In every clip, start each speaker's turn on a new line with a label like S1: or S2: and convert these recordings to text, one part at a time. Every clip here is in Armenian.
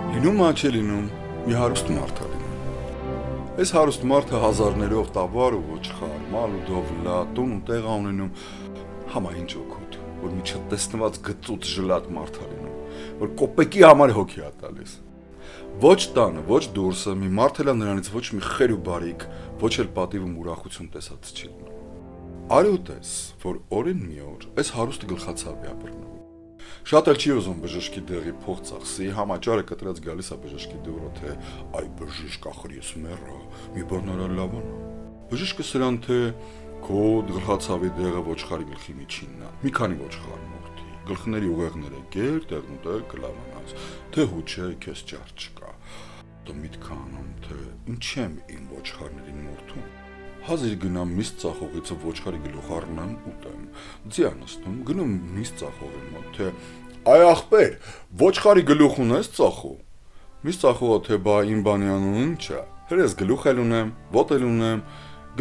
S1: Լինում է չէ լինում, մի հարուստ մարդ է լինում։ Այս հարուստ մարդը հազարներով տավար ու ոչխար, մալ ու դովլա, տուն ու տեղ ունենում, համային օգուտ, որ մի չտեսնված գծուց ժլատ մարդ է լինում, որ կոպեկի համար հոգի է տալիս։ Ոչ տանը, ոչ դուրսը մի մարդ էլ նրանից ոչ մի խեր ու բարիք, ոչ էլ պատիվ ու ուրախություն տեսած չի լինում։ Արի ու տես, որ օրին մի օր այս հարուստը գլխացավ է բռնում։ Շատ էլ չի ուզում բժշկի դեղի փող ծախսի, համաճարը կտրած գալիս է բժշկի դուրը, թե այ բժիշկ ախր ես մեռա, մի բռնարար լավանա։ Բժիշկը սրան թե քո գլխացավի դեղը ոչխարի գլխի միջինն է, մի քանի ոչխար մորթի, գլխների ուղեղները գեր, տեղն ու տեղ կլավանաս, թե հուչ է, քեզ ջար չկա։ Դու միտք անում, թե ինչ եմ իմ ոչխարներին մորթում։ Հազիվ գնամ միս ծախողիցը ոչխարի գլուխ առնեմ ուտեմ, ձիա նստում, գնում միս ծախողի մոտ, թե այ ախպեր, ոչխարի գլուխ ունես ծախու։ Միս ծախողը թե բա իմ բանի անունն ինչ է, հրես գլուխ էլ ունեմ, ոտ էլ ունեմ,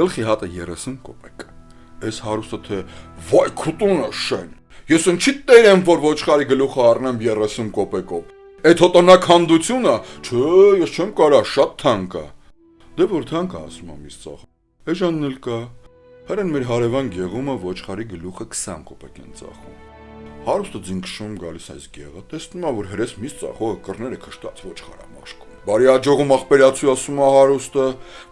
S1: գլխի հատը 30 կոպեկ։ Այս հարուստը թե վայ քուտունը շեն, ես ընչի տեր եմ, որ ոչխարի գլուխը առնեմ 30 կոպեկով։ Այդ հոտոնակ հանդությունը, չէ, ես չեմ կարա, շատ թանկ է։ Դե որ թանկ է, ասում եմ միս ծախ։ Էժանն էլ կա, հրեն մեր հարևան գեղումը ոչխարի գլուխը 20 կոպեկ են ծախում։ Հարուստը ձինքշում գալիս այս գեղը, տեսնում է, որ հրես միս ծախողը կռները քշտած ոչխար է մաշկում։ Բարի աջողում ախպերացու ասում է հարուստը,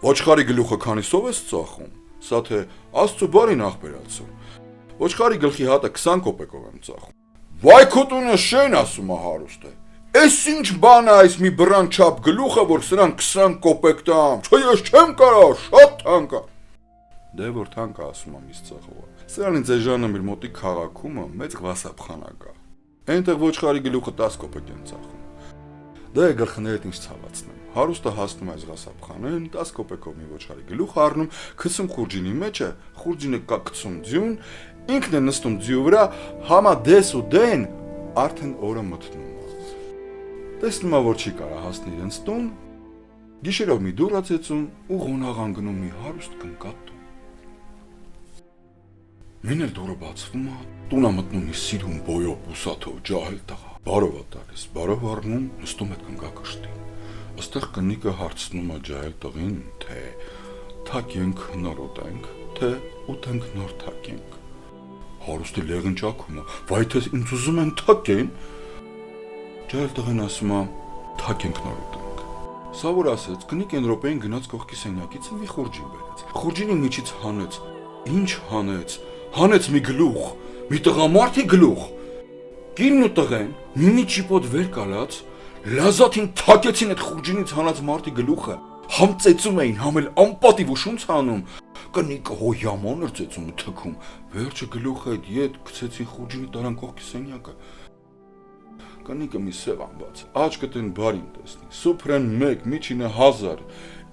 S1: ոչխարի գլուխը քանիսով ես ծախում։ Սա թե աստծո բարին ախպերացու։ Ոչխարի գլխի հատը 20 կոպեկով եմ ծախում։ Վայ քուտունը շեն, ասում է հարուստը։ Էս ինչ բան է այս մի բռան չափ գլուխը, որ սրան 20 կոպեկ տամ, չէ ես չեմ կարա, շատ թանկ է։ Դե որ թանկ է, ասում եմ իս ծախողը։ Սրանից էժանը մեր մոտի քաղաքումը մեծ վասապխանա կա։ Այնտեղ ոչխարի գլուխը 10 կոպեկ են ծախում։ Դե գլխներդ ինչ ցավացնեմ։ Հարուստը հասնում այս վասապխանեն, 10 կոպեկով մի ոչխարի գլուխ առնում, քցում խուրջինի մեջը, խուրջինը կա գցում ձյուն, ինքն է նստում ձյու վրա, համա դես ու դեն, արդեն օրը մթնում։ Տեսնում է, որ չի կարա հասնի իրենց տուն, գիշերով մի դուռ ածեցում ու ղոնաղան գնում մի հարուստ կնկատ տուն։ Մին էլ դուռը բացվում է, տուն է մտնում մի սիրուն բոյով ուսաթով ջահել տղա, բարով է տալիս, բարով առնում, նստում այդ կնկակշտին։ Աստեղ կնիկը հարցնում է ջահել տղին, թե թակենք նոր ուտենք, թե ուտենք նոր թակենք։ Հարուստի լեղնճակում է, վայ թե ինձ ուզում են թակեն։ Ջահել տղեն ասում է, թակ ենք նոր ուտենք։ Սա որ ասեց, կնիկեն րոպեին գնաց կողքի սենյակից մի խուրջին բերեց։ Խուրջինի միջից հանեց, ինչ հանեց մի գլուխ, մի տղամարդի գլուխ։ Կինն ու տղեն մի ճիպոտ վեր կալած, լազատին թակեցին այդ խուրջինից հանած մարդի գլուխը, համ ծեծում էին, համ էլ անպատիվ ու շունց հանում։ Կնիկը հոյաման էր ծեծում ու թքում, վերջը գլուխը այդ ետ գցեցին խուրջինի տարան կողքի սենյակը։ Կնիկը մի սև ամբաց, աչքը տեն բարին տեսնի, սուփրեն 1, միջինը 1000,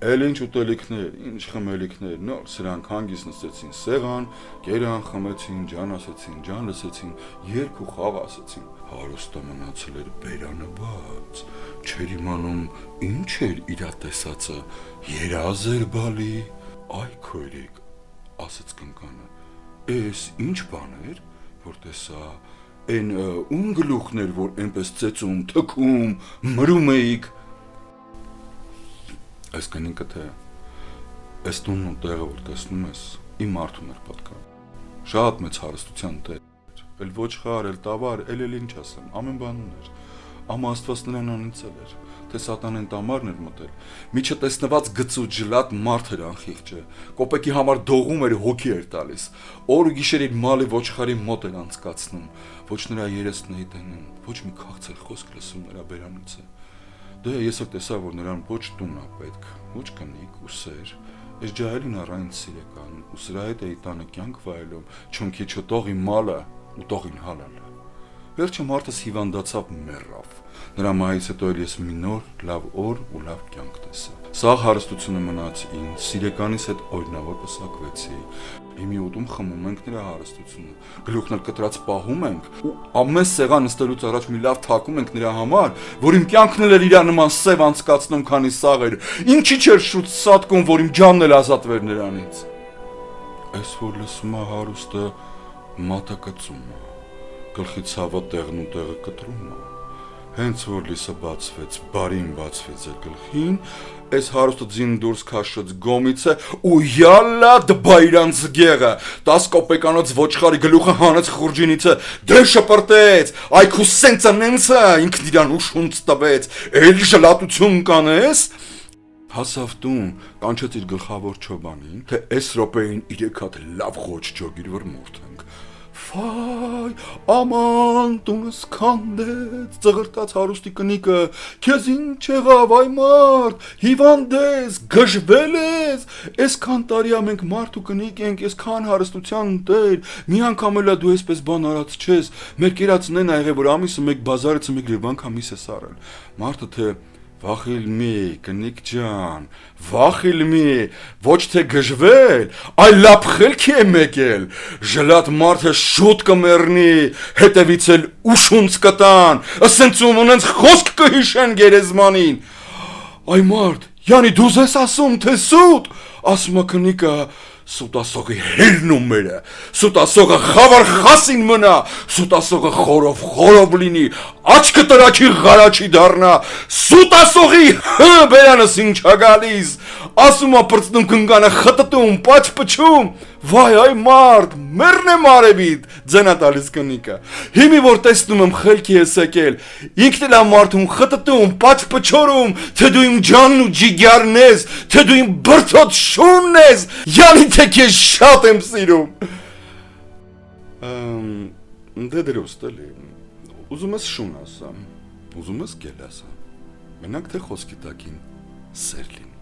S1: էլ ինչ ուտելիքներ, ինչ խմելիքներ, նոր սրանք հանգիստ նստեցին սեղան, կերան խմեցին, ջան ասեցին, ջան լսեցին, երգ ու խաղ ասեցին։ Հարուստը մնացել էր բերանը բաց, չէր իմանում ինչ էր իրա տեսածը, երազ էր բալի, այ քույրիկ, ասեց կնկանը, էս ինչ բան էր, որ տեսա, Են ում գլուխներ, որ այնպես ծեծում, թքում, մրում էիք։ Այս կնիկը թե, այս տունն ու տեղը, որ տեսնում ես, իմ մարդուն էր պատկանում։ Շատ մեծ հարստության տեր, էլ ոչխար, էլ տավար, էլ ինչ ասեմ, ամեն բան ուներ։ Ամա Աստված նրան անիծել էր, թե սատանեն տամարն էր մտել, մի չտեսնված գծուց ժլատ մարդ էր անխիղճը, կոպեկի համար դողում էր հոգի էր տալիս, օր ու գիշեր իր մալի ոչխարի մոտ էր անցկացնում, ոչ նրա երեսն էի տենում, ոչ մի քաղցր խոսք լսում նրա բերանիցը։ Դե ես էլ տեսա, որ նրան ոչ տուն է պետք, ոչ կնիկ ու սեր, այս ջահելին առայն սիրեկան, ու սրա հետ էի տանը կյանք վայելում, չունքի չտողի մալը ու տողին հալալը։ Վերջը մարդս հիվանդացավ մեռավ։ Նրա մահից հետո էլ ես մի նոր լավ օր ու լավ կյանք տեսա։ Սաղ հարստությունը մնաց ինձ, սիրեկանիս հետ օրինավոր պսակվեցի։ Իմի ուտում խմում ենք նրա հարստությունը, գլուխն էլ կտրած պահում ենք ու ամեն սեղան նստելուց առաջ մի լավ թակում ենք նրա համար, որ իմ կյանքն էլ իր նման սև անցկացնում, քանի սաղեր։ Ինչի՞ չէր շուտ սատկում, որ իմ ջանն էլ ազատվեր նրանից։ Այս որ լսում է հարուստը մատակացում է, գլխի ցավը տեղն ու տեղը կտրում է, Հենց որ լիսը բացվեց, բարին բացվեց է գլխին, այս հարուստը ձին դուրս քաշեց գոմիցը ու յալլա դբայրանց գեղը 10 կոպեկանոց ոչխարի գլուխը հանեց խուրջինիցը դե շպրտեց այքու սենցը նենցը ինքն իրան ուշունց տվեց էլ ժլատություն կանես հասավ տուն կանչեց իր գլխավոր չոբանին թե այս րոպեին 3 հատ լավ ղոչ ջոգիր որ մորթենք Վայ, աման, տունս քանդեց, ծղրտաց հարուստի կնիկը, քեզ ինչ եղավ, այ մարդ, հիվանդ ես, գժվել ես, այսքան տարիա մենք մարդ ու կնիկ ենք, այսքան հարստության տեր, մի անգամ էլ դու այսպես բան արած չես, մեր կերածնեն ա եղել, որ ամիսը մեկ բազարից մեկ լիվանք ամիս ես արել, մարդը թե Վախիլ մի, կնիկ ջան, վախիլ մի, ոչ թե գժվել, այլ լապ խելքի է մեկել, ժլատ մարդը շուտ կմերնի, հետևից էլ ուշունց կտան, ասենցում ունենց խոսք կհիշեն գերեզմանին, այ մարդ, յանի դուզ ես ասում, թե սուտ, ասում է կնիկը, Սուտասողի հերնում մերը, սուտասողը խավար խասին մնա, սուտասողը խորով լինի, աչկը տրաչի ғարաչի դարնա, սուտասողի բերանս ինչա գալիս, ասում ա պրծնում կնկանը խտտում, պաչ պչում, վայ այ մարդ, մերն եմ արևիտ, ձենա տալիս կնիկը, հիմի որ տեսնում եմ խելքի ես եկել, ինքն էլ ա մարդում խտտում, պաչ պչորում, թե դու իմ ջանն ու ջիգյարն ես, թե դու իմ բրթոտ շունն ես, յանի թե քեզ շատ եմ սիրում։ Դե դրոստ էլի, ուզում ես շուն ասամ, ուզում ես գել ասամ, մենակ թե խոսքի տակին սեր լինի։